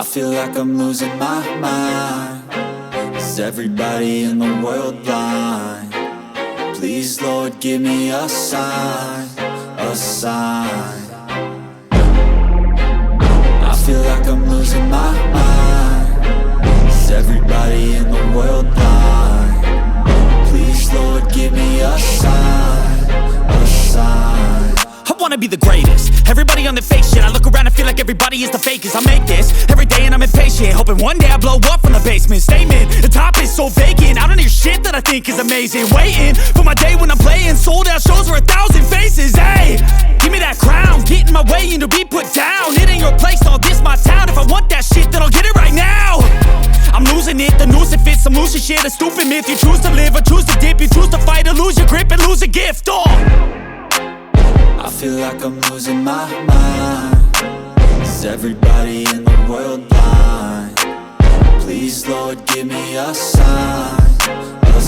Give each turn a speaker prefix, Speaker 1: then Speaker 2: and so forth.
Speaker 1: I feel like I'm losing my mind. Is everybody in the world blind? Please, Lord, give me a sign, a sign. I feel like I'm losing my mind. Is everybody in the world blind? Please, Lord, give me a sign, a sign.
Speaker 2: I wanna be the greatest. Everybody on the fake shit. I look around and feel like everybody is the fakest. I make this every day and I'm impatient, hoping one day I blow up from the basement. Statement, the top is so vacant. I don't hear shit that I think is amazing. Waiting for my day when I'm playing sold out shows for 1,000 faces. Hey, give me that crown, get in my way and to be put down. It ain't your place, all this my town. If I want that shit, then I'll get it right now. I'm losing it, the noose it fits. I'm losing shit, a stupid myth. You choose to live or choose to dip. You choose to fight or lose your grip and lose a gift.
Speaker 1: I feel like I'm losing my mind. Is everybody in the world blind? Please, Lord, give me a sign,